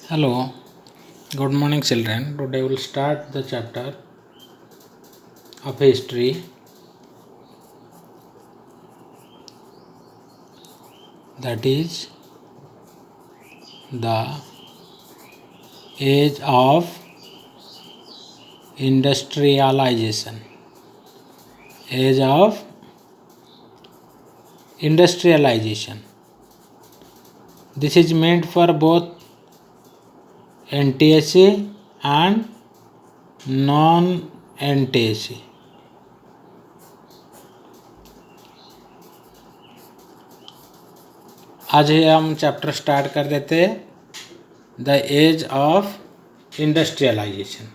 Hello, good morning, children. Today we'll start the chapter of history, that is the age of industrialization. Age of industrialization. This is meant for both NTSC and non NTSC. आज ही हम chapter start कर देते the age of industrialization.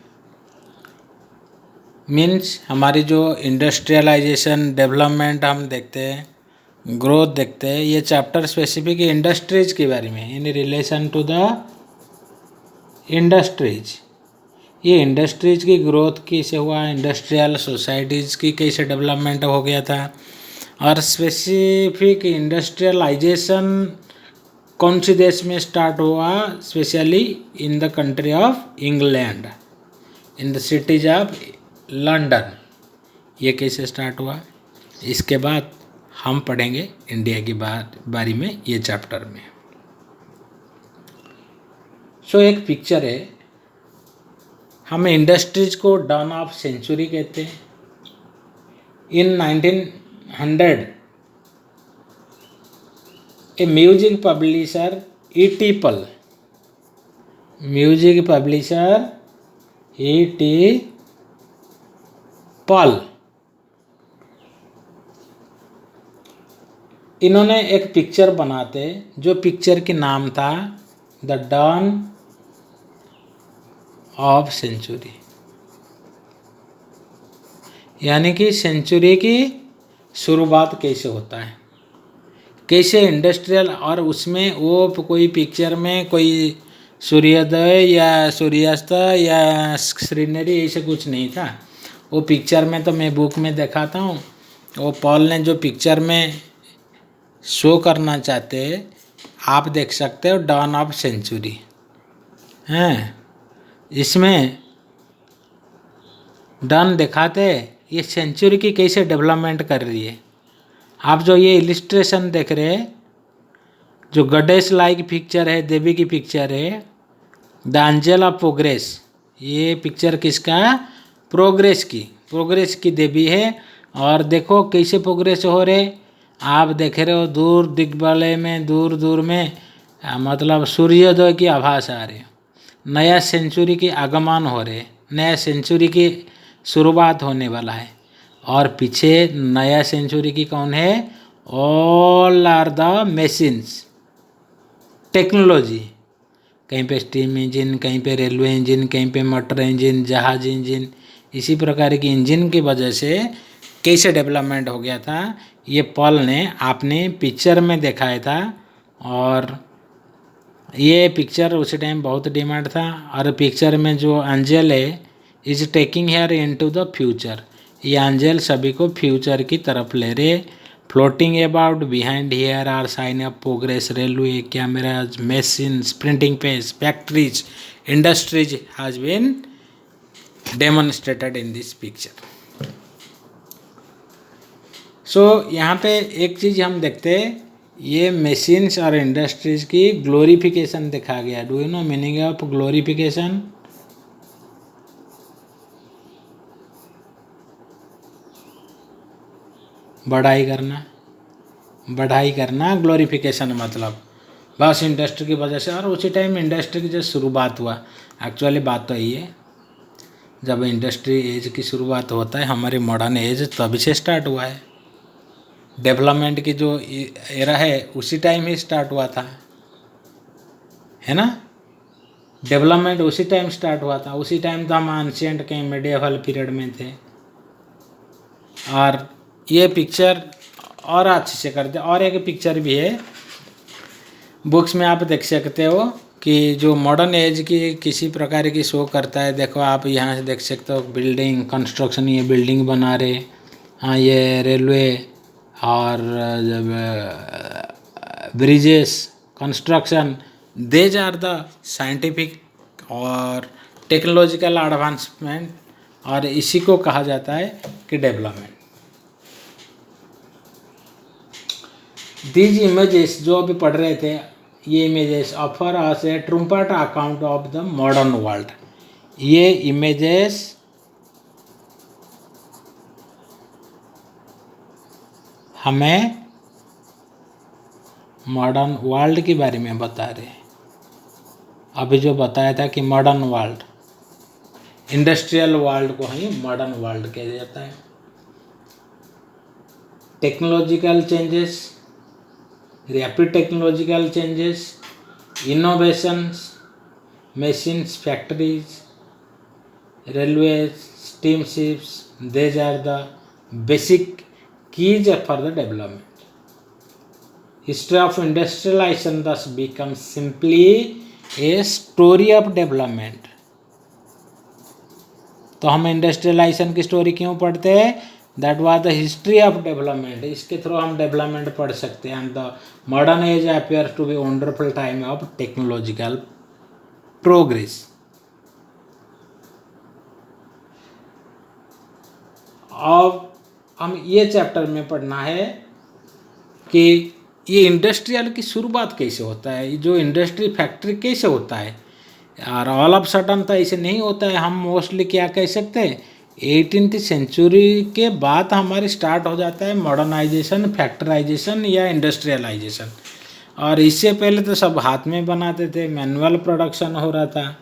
Means हमारी जो industrialisation development हम देखते हैं, growth देखते हैं, ये चैप्टर स्पेसिफिक इंडस्ट्रीज के बारे में in relation to the industries. ये इंडस्ट्रीज की ग्रोथ कैसे हुआ, इंडस्ट्रियल सोसाइटीज़ की कैसे डेवलपमेंट हो गया था, और स्पेसिफिक इंडस्ट्रियलाइजेशन कौन सी देश में स्टार्ट हुआ, specially in the country of England, in the cities of London, ये कैसे स्टार्ट हुआ। इसके बाद हम पढ़ेंगे इंडिया की बारे में ये चैप्टर में। सो एक पिक्चर है, हम इंडस्ट्रीज को डॉन ऑफ सेंचुरी कहते हैं। इन 1900 ए म्यूजिक पब्लिशर E.T. पल, म्यूजिक पब्लिशर E.T. पल, इन्होंने एक पिक्चर बनाते जो पिक्चर के नाम था द डॉन ऑफ सेंचुरी, यानी कि सेंचुरी की शुरुआत कैसे होता है, कैसे इंडस्ट्रियल। और उसमें वो कोई पिक्चर में कोई सूर्योदय या सूर्यास्त या सीनरी ऐसे कुछ नहीं था। वो पिक्चर में तो मैं बुक में दिखाता हूँ, वो पॉल ने जो पिक्चर में शो करना चाहते आप देख सकते हो, डॉन ऑफ सेंचुरी हैं। इसमें डॉन दिखाते ये सेंचुरी की कैसे डेवलपमेंट कर रही है। आप जो ये इलिस्ट्रेशन देख रहे हैं, जो गॉडेस लाइक पिक्चर है, देवी की पिक्चर है, द एंजल ऑफ प्रोग्रेस। ये पिक्चर किसका, प्रोग्रेस की देवी है। और देखो कैसे प्रोग्रेस हो रहे, आप देख रहे हो दूर दिग्बलय में, दूर दूर में मतलब सूर्योदय की आभास आ रही, नया सेंचुरी के आगमन हो रहे, नया सेंचुरी की शुरुआत होने वाला है। और पीछे नया सेंचुरी की कौन है, all are the machines, technology, कहीं पे स्टीम इंजन, कहीं पे रेलवे इंजन, कहीं पे मोटर इंजन, जहाज इंजन, इसी प्रकार की इंजन की वजह से कैसे डेवलपमेंट हो गया था, ये पॉल ने आपने पिक्चर में दिखाया था। और ये पिक्चर उस टाइम बहुत डिमांड था। और पिक्चर में जो एंजल है is taking her into the future, ये एंजल सभी को फ्यूचर की तरफ ले रहे। Floating about behind her are sign of progress, railway, cameras, machine, printing press, factories, industries has been demonstrated in this picture. So यहाँ पे एक चीज़ हम देखते हैं, ये मशीन्स और इंडस्ट्रीज की ग्लोरिफिकेशन देखा गया। Do you no meaning of glorification? बढ़ाई करना ग्लोरिफिकेशन मतलब बस इंडस्ट्री की वजह से। और उसी टाइम इंडस्ट्री की जो शुरुआत हुआ, एक्चुअली बात तो यही है, जब इंडस्ट्री एज की शुरुआत होता है हमारी मॉडर्न एज तभी से स्टार्ट हुआ है। डेवलपमेंट की जो एरा है उसी टाइम ही स्टार्ट हुआ था, है ना। डेवलपमेंट उसी टाइम स्टार्ट हुआ था, उसी टाइम तो हम एंशिएंट के मिडिएवल पीरियड में थे। और ये पिक्चर और अच्छे से करते। और एक पिक्चर भी है बुक्स में, आप देख सकते हो कि जो मॉडर्न एज की किसी प्रकार की शो करता है। देखो आप यहाँ से देख सकते हो बिल्डिंग कंस्ट्रक्शन, ये बिल्डिंग बना रहे, हाँ ये रेलवे और जब bridges construction, these are the scientific और टेक्नोलॉजिकल एडवांसमेंट, और इसी को कहा जाता है कि डेवलपमेंट। दीज इमेजेस जो अभी पढ़ रहे थे, ये images offer us a trumpet account of the modern world. ये इमेजेस हमें मॉडर्न वर्ल्ड के बारे में बता रहे हैं। अभी जो बताया था कि मॉडर्न वर्ल्ड, इंडस्ट्रियल वर्ल्ड को ही मॉडर्न वर्ल्ड कहा जाता है। Technological changes, rapid technological changes, innovations, machines, factories, railways, steamships, these are the basic keys for the development. History of industrialization thus becomes simply a story of development. तो हम industrialisation की story क्यों पढ़ते हैं? That was the history of development. इसके through हम development पढ़ सकते हैं। And the modern age appears to be wonderful time of technological progress. अब हम ये चैप्टर में पढ़ना है कि ये इंडस्ट्रियल की शुरुआत कैसे होता है, जो इंडस्ट्री फैक्ट्री कैसे होता है। और ऑल ऑफ सडन तो ऐसे नहीं होता है। हम मोस्टली क्या कह सकते हैं, 18th सेंचुरी के बाद हमारी स्टार्ट हो जाता है मॉडर्नाइजेशन, फैक्टराइजेशन या इंडस्ट्रियलाइजेशन। और इससे पहले तो सब हाथ में बनाते थे, मैनुअल प्रोडक्शन हो रहा था।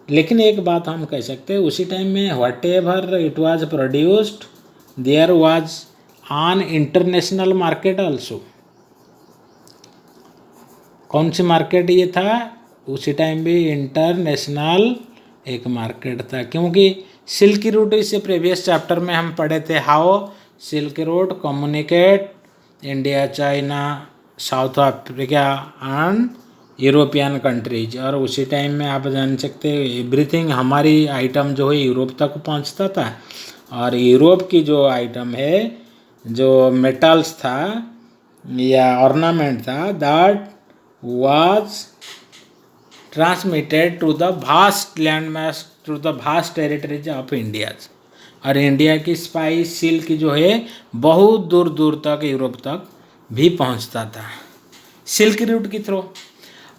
लेकिन एक बात हम कह सकते हैं, उसी टाइम में whatever it was produced there was on international market also. कौन सी मार्केट ये था? उसी टाइम भी इंटरनेशनल एक मार्केट था, क्योंकि सिल्क रूट, इससे प्रीवियस चैप्टर में हम पढ़े थे how silk route communicate India, China, south Africa and European countries. और उसी टाइम में आप जान सकते हैं एवरीथिंग, हमारी आइटम जो है यूरोप तक पहुंचता था। और यूरोप की जो आइटम है, जो मेटल्स था या ऑर्नामेंट था, that was transmitted to the vast land mass, to the vast territories of India. और इंडिया की स्पाइस सिल्क जो है बहुत दूर दूर तक यूरोप तक भी पहुंचता था सिल्क रूट के थ्रू।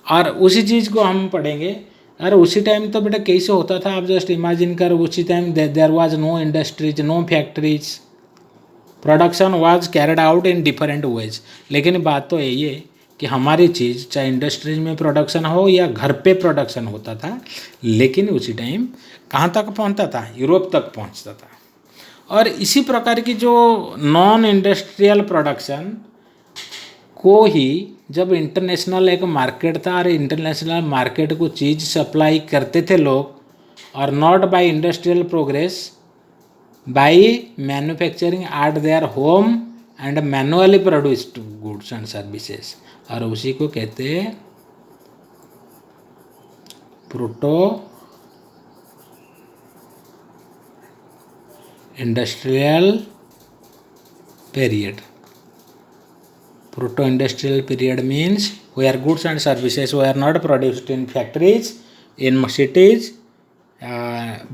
और उसी चीज़ को हम पढ़ेंगे। अरे उसी टाइम तो बेटा कैसे होता था, आप जस्ट इमेजिन कर, उसी time there was no industries, no factories, production was carried out in different ways. लेकिन बात तो यही है कि हमारी चीज़ चाहे इंडस्ट्रीज में प्रोडक्शन हो या घर पे प्रोडक्शन होता था, लेकिन उसी टाइम कहाँ तक पहुँचता था? यूरोप तक पहुँचता था। और इसी प्रकार की जो नॉन इंडस्ट्रियल प्रोडक्शन को ही जब इंटरनेशनल एक मार्केट था, और इंटरनेशनल मार्केट को चीज़ सप्लाई करते थे लोग, और not by industrial progress, by manufacturing at there home and manually produced goods and services. और उसी को कहते हैं proto industrial period. Proto-industrial period means where goods and services were not produced in factories, in cities,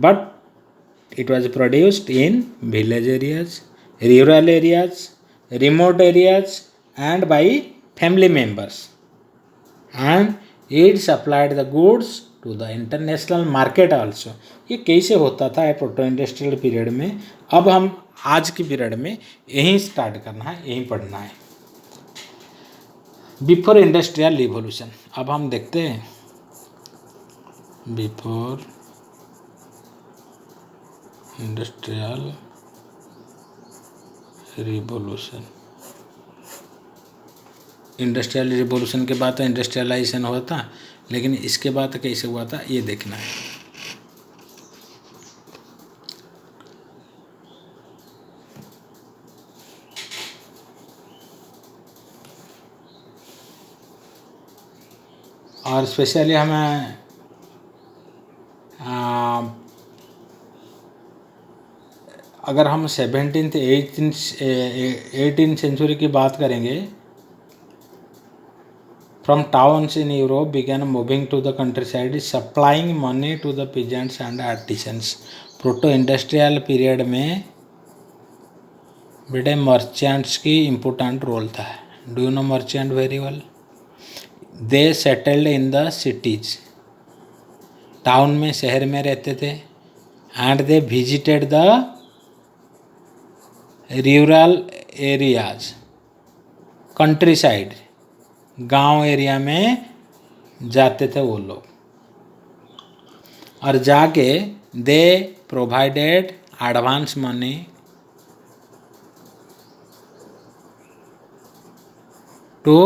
but it was produced in village areas, rural areas, remote areas, and by family members. And it supplied the goods to the international market also. ये कैसे होता था proto industrial period में? अब हम आज की period में यहीं स्टार्ट करना है, यहीं पढ़ना है। बिफोर इंडस्ट्रियल रिवॉल्यूशन, अब हम देखते हैं before industrial revolution. Industrial revolution के बाद तो इंडस्ट्रियलाइजेशन हुआ था, लेकिन इसके बाद कैसे हुआ था ये देखना है। और स्पेशली हमें अगर हम 17th 18th सेंचुरी की बात करेंगे from towns in Europe began moving to the countryside, supplying money to the peasants and artisans. Proto industrial period में बेटे मर्चेंट्स की इम्पोर्टेंट रोल था. Do you know merchant very well? They settled in the cities, town में शहर में रहते थे. And they visited the rural areas, country side, गांव एरिया में जाते थे वो लोग. और जाके they provided advance money to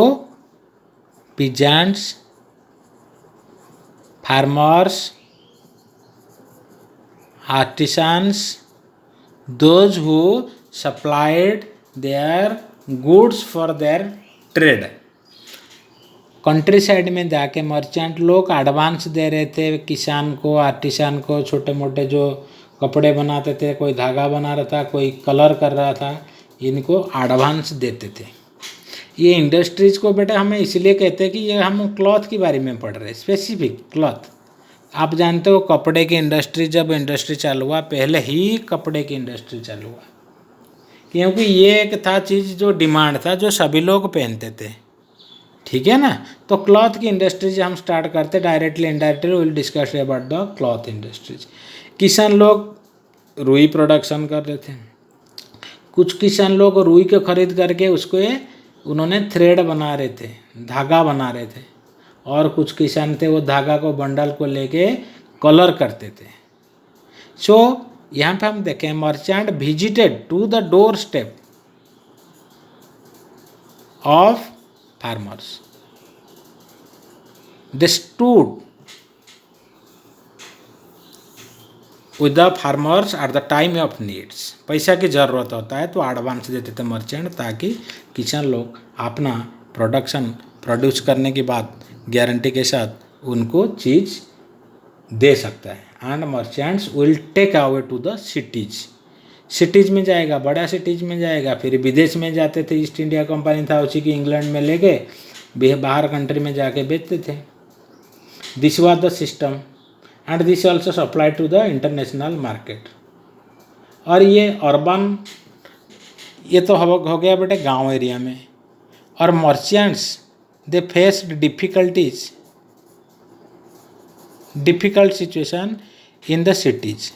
peasants, farmers, artisans, those who supplied their goods for their trade. Country side में जाके मर्चेंट लोग एडवांस दे रहे थे किसान को, आर्टिसान को, छोटे मोटे जो कपड़े बनाते थे, कोई धागा बना रहा था, कोई कलर कर रहा था, इनको एडवांस देते थे. ये इंडस्ट्रीज को बेटा हमें इसलिए कहते हैं कि ये हम क्लॉथ के बारे में पढ़ रहे हैं, स्पेसिफिक क्लॉथ. आप जानते हो कपड़े की इंडस्ट्री, जब इंडस्ट्री चालू हुआ पहले ही कपड़े की इंडस्ट्री चालू हुआ, क्योंकि ये एक था चीज़ जो डिमांड था, जो सभी लोग पहनते थे. ठीक है ना. तो क्लॉथ की इंडस्ट्रीज हम स्टार्ट करते, directly indirectly will discuss about the cloth industries. किसान लोग रुई प्रोडक्शन कर रहे थे. कुछ किसान लोग रुई को खरीद करके उसको उन्होंने थ्रेड बना रहे थे, धागा बना रहे थे. और कुछ किसान थे वो धागा को, बंडल को लेके कलर करते थे. सो यहाँ पे हम देखें merchant visited to the door step of farmers. They stood with the farmers at the time of needs. पैसा की ज़रूरत होता है तो एडवांस देते थे मर्चेंट, ताकि किसान लोग अपना प्रोडक्शन प्रोड्यूस करने के बाद गारंटी के साथ उनको चीज़ दे सकता है. And merchants will take away to the cities. Cities में जाएगा, बड़ा सिटीज़ में जाएगा, फिर विदेश में जाते थे. ईस्ट इंडिया कंपनी था, उसी की इंग्लैंड में लेके बाहर कंट्री में जाके बेचते थे. This was the system and this also supply to the international market. और ये अर्बन, ये तो हो गया बेटे गांव एरिया में. और merchants they faced difficult situation in the cities,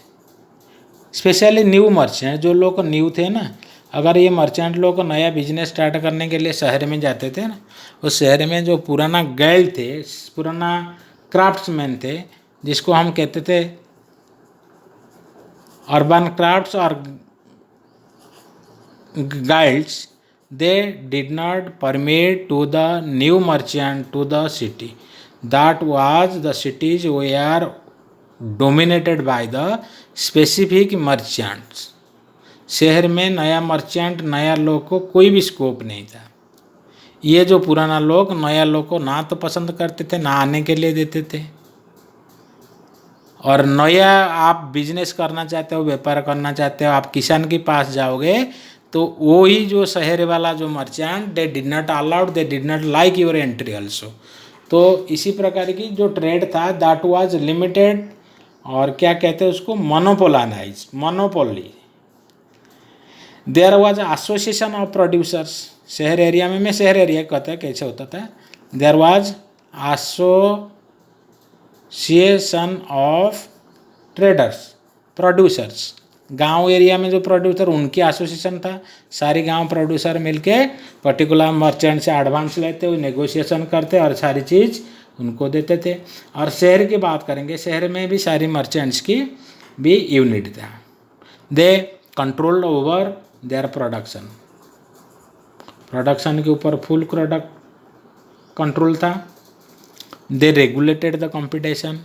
specially new merchant. जो लोग न्यू थे ना, अगर ये मर्चेंट लोग नया बिजनेस स्टार्ट करने के लिए शहर में जाते थे ना, उस शहर में जो पुराना गैल थे, पुराना क्राफ्ट्समैन थे, जिसको हम कहते थे अर्बन क्राफ्ट्स और guilds, they did not permit to the new merchant to the city. That was the cities were dominated by the specific merchants. शहर में नया मर्चेंट, नया लोग को कोई भी स्कोप नहीं था. ये जो पुराना लोग नया लोग को ना तो पसंद करते थे, ना आने के लिए देते थे. और नया आप बिजनेस करना चाहते हो, व्यापार करना चाहते हो, आप किसान के पास जाओगे तो वो ही जो शहर वाला जो merchant, they did not allowed, they did not like your entry also. तो इसी प्रकार की जो ट्रेड था दैट वाज लिमिटेड, और क्या कहते हैं उसको, monopolize, monopoly. There was association of producers. शहर एरिया में, मैं शहर एरिया कहता है कैसे होता था, there was association of traders, producers. गांव एरिया में जो प्रोड्यूसर, उनकी एसोसिएशन था. सारी गांव प्रोड्यूसर मिलके पर्टिकुलर मर्चेंट से एडवांस लेते हुए नेगोशिएशन करते और सारी चीज़ उनको देते थे. और शहर की बात करेंगे, शहर में भी सारी मर्चेंट्स की भी यूनिट था. They controlled over their production. Production के ऊपर फुल प्रोडक्ट कंट्रोल था. They regulated the competition.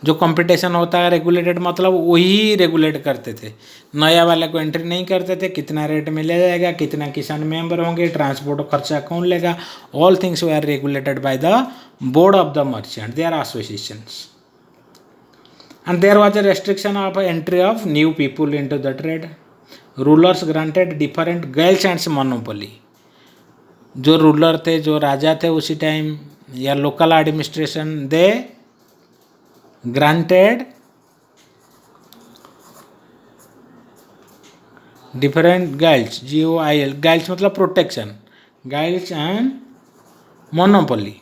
जो कंपटीशन होता है रेगुलेटेड, मतलब वही रेगुलेट करते थे. नया वाले को एंट्री नहीं करते थे. कितना रेट में ले जाएगा, कितना किसान मेंबर होंगे, ट्रांसपोर्ट खर्चा कौन लेगा, all things they are regulated by the board of the merchant, their associations. And there was a restriction of entry of new people into the trade. Rulers granted different guilds and monopoly. जो ruler थे, जो राजा थे उसी time, या local administration, they granted different guilds, GOIL, guilds मतलब protection, guilds and monopoly.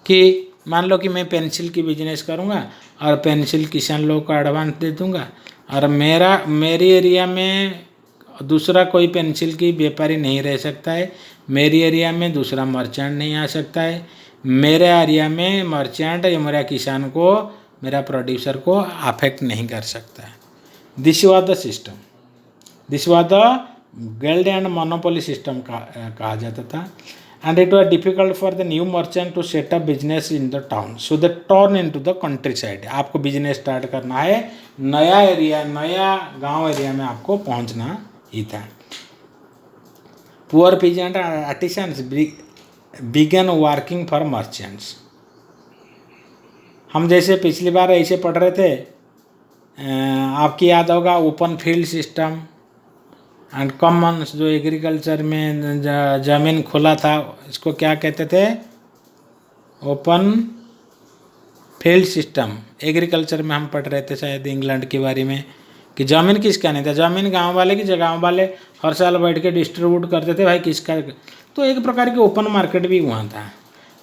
कि मान लो कि मैं पेंसिल की बिजनेस करूँगा और पेंसिल किसान लोग को एडवांस दे दूँगा, और मेरी एरिया में दूसरा कोई पेंसिल की व्यापारी नहीं रह सकता है, मेरी एरिया में दूसरा मर्चेंट नहीं आ सकता है, मेरे एरिया में मर्चेंट या मेरा किसान को, मेरा प्रोड्यूसर को अफेक्ट नहीं कर सकता है। This was the system, this was the guild and monopoly system कहा जाता था। And it was difficult for the new merchant to set up business in the town, so the turn in to the country side. आपको business start करना है, नया area, नया गांव area में आपको पहुंचना ही था। Poor peasant artisans began working for merchants. हम जैसे पिछली बार ऐसे पढ़ रहे थे, आपकी याद होगा open field system and Commons, जो एग्रीकल्चर में ज़मीन खुला था, इसको क्या कहते थे? Open field system. एग्रीकल्चर में हम पढ़ रहे थे शायद इंग्लैंड के बारे में, कि ज़मीन किसका नहीं था, ज़मीन गांव वाले की, गांव वाले हर साल बैठ के डिस्ट्रीब्यूट करते थे भाई किसका। तो एक प्रकार की ओपन मार्केट भी वहाँ था।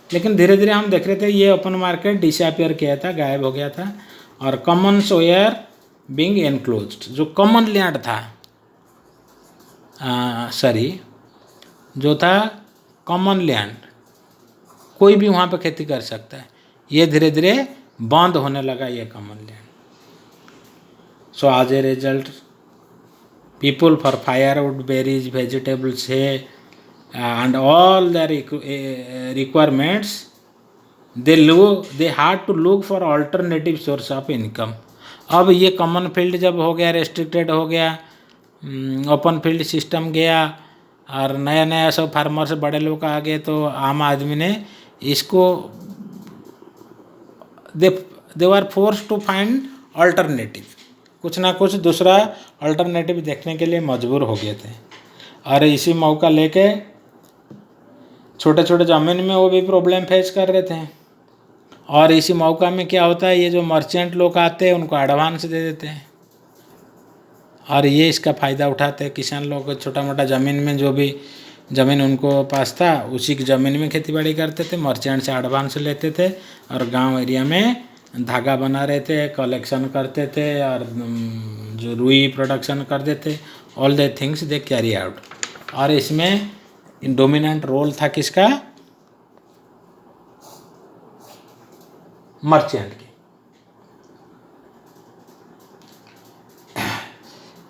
लेकिन धीरे धीरे हम देख रहे थे ये ओपन मार्केट डिसअपियर किया था, गायब हो गया था, और कॉमन्स वेयर बीइंग एनक्लोज्ड। जो कॉमन लैंड था, जो था कॉमन लैंड, कोई भी वहाँ पे खेती कर सकता है, ये धीरे धीरे बंद होने लगा ये common land. So as a result people for firewood, berries, vegetables है and all the requirements, they had to look for alternative source of income. अब ये कॉमन फील्ड जब हो गया, रेस्ट्रिक्टेड हो गया, ओपन फील्ड सिस्टम गया, और नया नया सब फार्मर्स बड़े लोग आ गए, तो आम आदमी ने इसको दे वर फोर्स टू फाइंड अल्टरनेटिव, कुछ ना कुछ दूसरा अल्टरनेटिव देखने के लिए मजबूर हो गए थे। और इसी मौका लेके छोटे छोटे ज़मीन में वो भी प्रॉब्लम फेस कर रहे थे। और इसी मौका में क्या होता है, ये जो मर्चेंट लोग आते हैं उनको एडवांस दे देते हैं, और ये इसका फ़ायदा उठाते हैं। किसान लोग छोटा मोटा ज़मीन में, जो भी ज़मीन उनको पास था उसी की ज़मीन में खेतीबाड़ी करते थे, मर्चेंट से एडवांस लेते थे, और गांव एरिया में धागा बना रहे थे, कलेक्शन करते थे, और जो रुई प्रोडक्शन करते थे, all the things they carry out. और इसमें डोमिनेंट रोल था किसका? मर्चेंट की।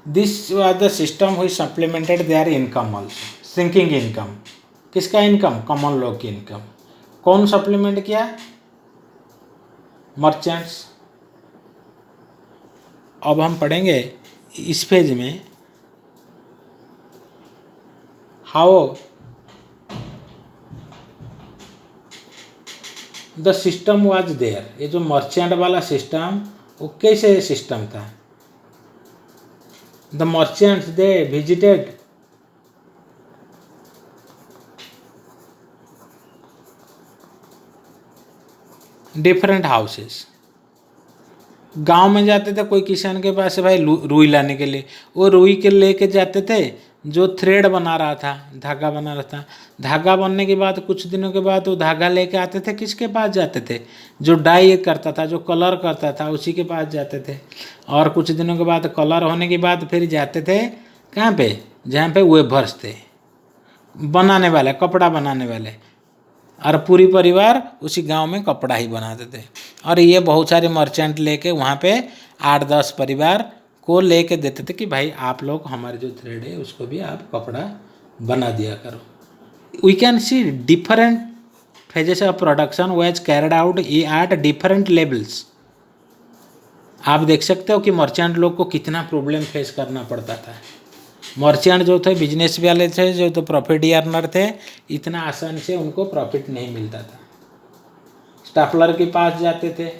This was the system which supplemented their income also. Sinking income, किसका इनकम? कॉमन लोग की इनकम। कौन सप्लीमेंट किया? मर्चेंट्स। अब हम पढ़ेंगे इस पेज में how the system was there. ये जो मर्चेंट वाला सिस्टम, वो कैसे सिस्टम था? The merchants they visited different houses. गांव में जाते थे, कोई किसान के पास से भाई रुई लाने के लिए, वो रुई के लेके जाते थे, जो थ्रेड बना रहा था, धागा बना रहा था, धागा बनने के बाद कुछ दिनों के बाद वो धागा लेके आते थे, किसके पास जाते थे? जो डाई करता था, जो कलर करता था, उसी के पास जाते थे। और कुछ दिनों के बाद कलर होने के बाद फिर जाते थे कहाँ पे? जहाँ पे वेबर्स थे, बनाने वाले, कपड़ा बनाने वाले, और पूरी परिवार उसी गांव में कपड़ा ही बनाते थे। और ये बहुत सारे मर्चेंट लेके वहाँ पे 8-10 परिवार को लेके देते थे कि भाई आप लोग हमारे जो थ्रेड है उसको भी आप कपड़ा बना दिया करो। We can see different phases of production ways carried out at different levels. आप देख सकते हो कि मर्चेंट लोग को कितना प्रॉब्लम फेस करना पड़ता था। मर्चेंट जो थे, बिजनेस वाले थे, जो तो प्रॉफिट अर्नर थे, इतना आसान से उनको प्रॉफिट नहीं मिलता था। स्टाफलर के पास जाते थे,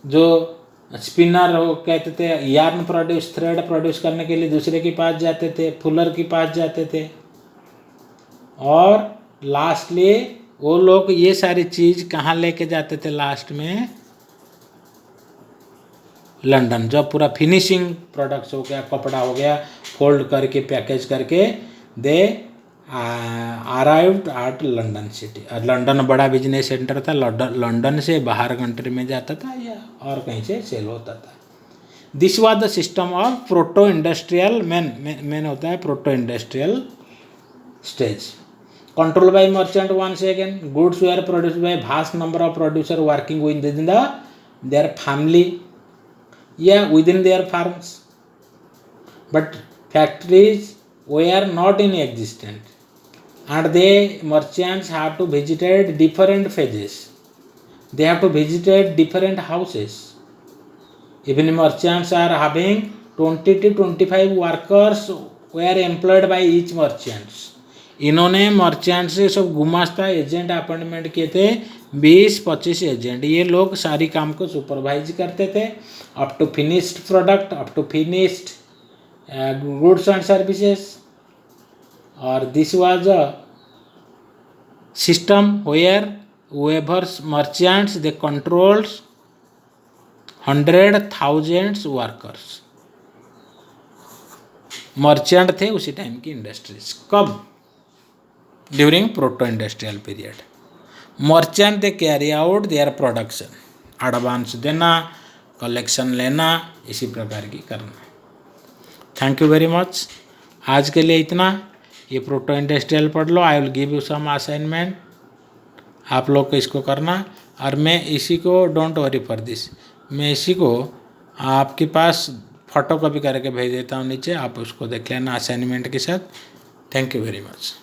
जो स्पिनर वो कहते थे, यार्न प्रोड्यूस, थ्रेड प्रोड्यूस करने के लिए दूसरे के पास जाते थे, फुलर के पास जाते थे। और लास्टली वो लोग ये सारी चीज़ कहाँ लेके जाते थे लास्ट में? लंदन। जब पूरा फिनिशिंग प्रोडक्ट्स हो गया, कपड़ा हो गया, फोल्ड करके पैकेज करके they arrived at London city. London बड़ा बिजनेस सेंटर था, लंदन से बाहर कंट्री में जाता था या और कहीं से सेल होता था। This was the system of proto industrial man होता है proto industrial stage. Control by merchant once again, goods were produced by vast number of producers working within their family, within their farms, but factories were not in existence, and the merchants have to visited different phases. They have to visited different houses. Even merchants are having 20 to 25 workers were employed by each merchants. इन्होंने merchant से सब गुमास्ता agent appointment किए थे, 20-25 agent. ये लोग सारी काम को सुपरवाइज करते थे up to finished product, up to finished goods and services. और this was a system where weavers merchants they controls 100,000 workers. Merchant थे उसी टाइम की इंडस्ट्रीज। कब? During proto industrial period. Merchant they carry out their production, advance देना, collection लेना, इसी प्रकार की करना। Thank you very much. आज के लिए इतना। ये प्रोटो इंडस्ट्रियल पढ़ लो। I will give you some assignment, आप लोग को इसको करना। और मैं इसी को, डोंट वरी फॉर दिस, मैं इसी को आपके पास फोटो कॉपी करके भेज देता हूँ नीचे, आप उसको देख लेना असाइनमेंट के साथ। Thank you very much.